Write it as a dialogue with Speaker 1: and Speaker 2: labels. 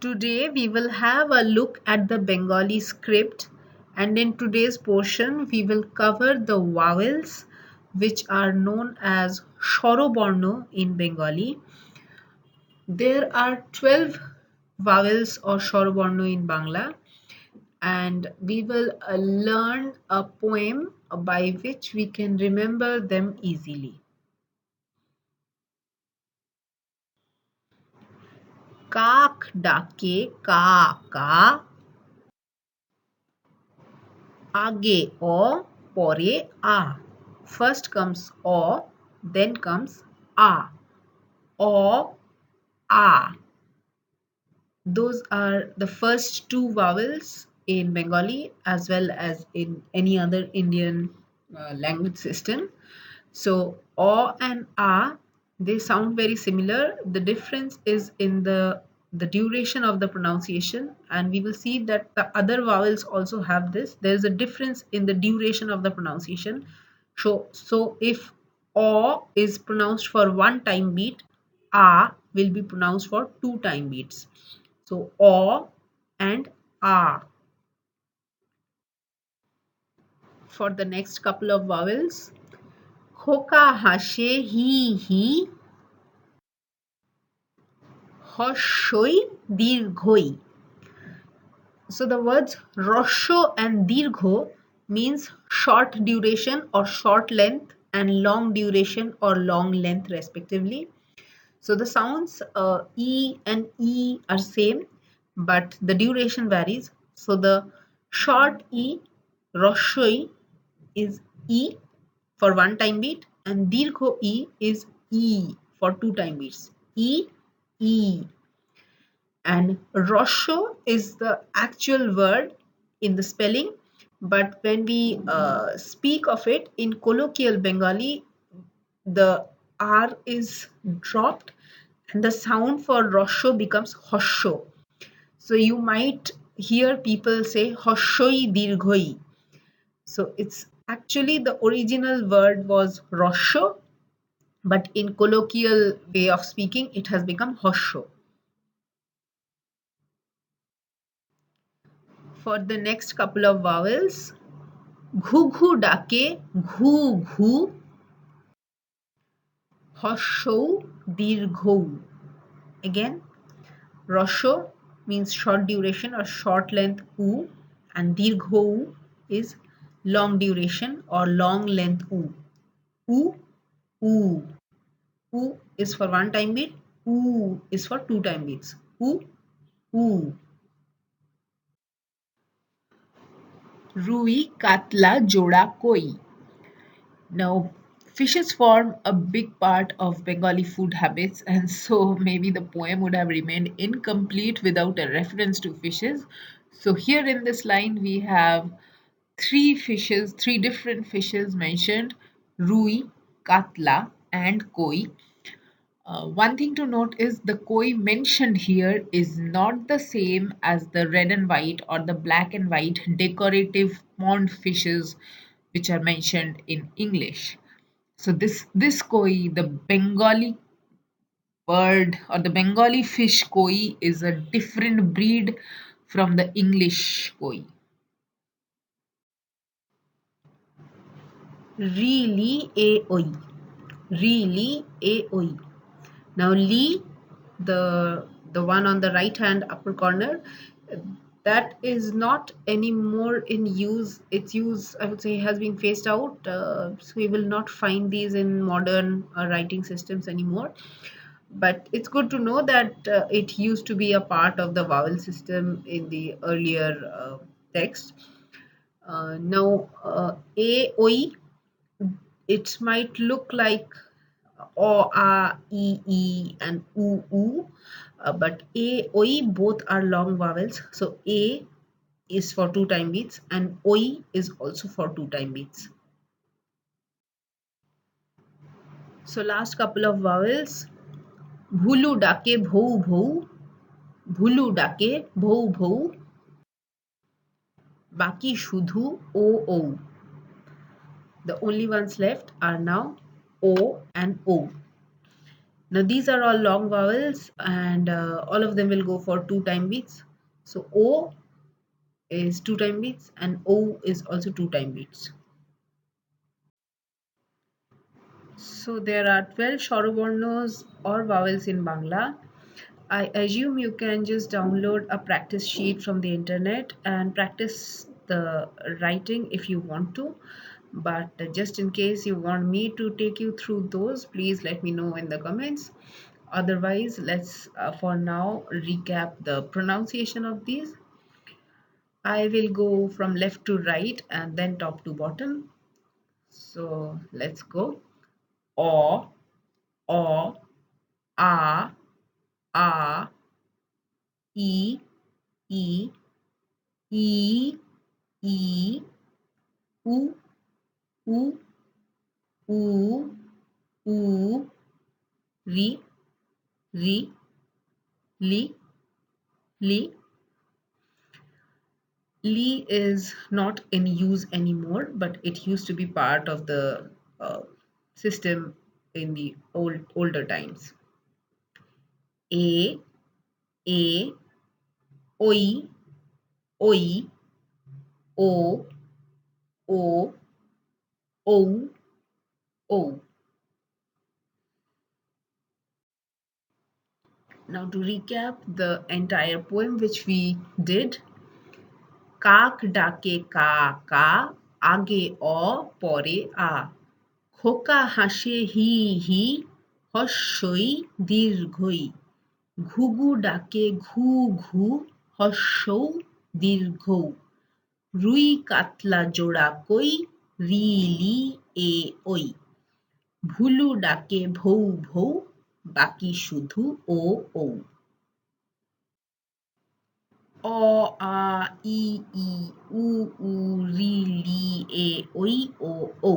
Speaker 1: Today we will have a look at the Bengali script, and in today's portion we will cover the vowels which are known as Swara Barna in Bengali. There are 12 vowels or Swara Barna in Bangla, and we will learn a poem by which we can remember them easily. কাক ডাকে কা কা, আগে অ পরে আ. First comes o, then comes a. O, a. Those are the first two vowels in Bengali as well as in any other Indian language system. So o and a, they sound very similar. The difference is in the duration of the pronunciation, and we will see that the other vowels also have this. There is a difference in the duration of the pronunciation. So if o is pronounced for one time beat, a will be pronounced for two time beats. So o and a. For the next couple of vowels, খোকা হাসে হি হি, হর্ষই দীর্ঘই. So the words rosho and dirgho means short duration or short length and long duration or long length respectively. So the sounds e and e are same, but the duration varies. So the short e, roshoi, is e for one time beat, and dirgho e is e for two time beats. E, e. And rosho is the actual word in the spelling, but when we speak of it in colloquial Bengali, the r is dropped and the sound for rosho becomes hosho. So you might hear people say hoshoi dirghoi. So it's actually the original word was rosho, but in colloquial way of speaking it has become hosho. For the next couple of vowels, ঘু ঘু ডাকে ঘু ঘু, হর্ষৌ দীর্ঘৌ. Again, rosho means short duration or short length u, and dirghou is long duration or long length u. U, u. U is for one time beat, u is for two time beats. U, u. রুই কাতলা জোড়া কই. Now, fishes form a big part of Bengali food habits, and so maybe the poem would have remained incomplete without a reference to fishes. So, here in this line, we have three different fishes mentioned: Rui, Katla, and Koi. One thing to note is the koi mentioned here is not the same as the red and white or the black and white decorative pond fishes which are mentioned in English. So this koi, the Bengali bird or the Bengali fish koi, is a different breed from the English koi. Really a oi. Really a oi. Now Li, the one on the right hand upper corner, that is not anymore in use. Its use, I would say, has been phased out. So we will not find these in modern writing systems anymore. But it's good to know that it used to be a part of the vowel system in the earlier text. Now, a, oi, it might look like o, a, e, and u, but a, oi, both are long vowels. So a is for two time beats and oi is also for two time beats. So last couple of vowels, ভুলু ডাকে ভৌ ভৌ, ভুলু ডাকে ভৌ ভৌ, বাকি শুধু ও ও. The only ones left are now o and o. Now these are all long vowels and all of them will go for 2 time beats. So O is 2 time beats and O is also 2 time beats. So there are 12 Shorobornos or vowels in Bangla. I assume you can just download a practice sheet from the internet and practice the writing if you want to. But just in case you want me to take you through those, please let me know in the comments. Otherwise, let's for now recap the pronunciation of these. I will go from left to right and then top to bottom. So let's go. O, O, A, A, E, E, E, E, U, U, U, U, Ri, Ri, Li, Li. Li is not in use anymore, but it used to be part of the system in the older times. A, A, Oi, Oi, O, O, O, O. Now to recap the entire poem which we did. কাক ডাকে কা কা আগে অ পরে আ খোকা হাসে হি হি হস্যই দীর্ঘই ঘুঘু ডাকে ঘু ঘু হস্যৌ দীর্ঘ রুই কাতলা জোড়া কই রি লি এ ওই ভুলু ডাকে ভৌ ভৌ বাকি শুধু ও ঔ অ আ ই ই উ উ রি লি এ ওই ও ঔ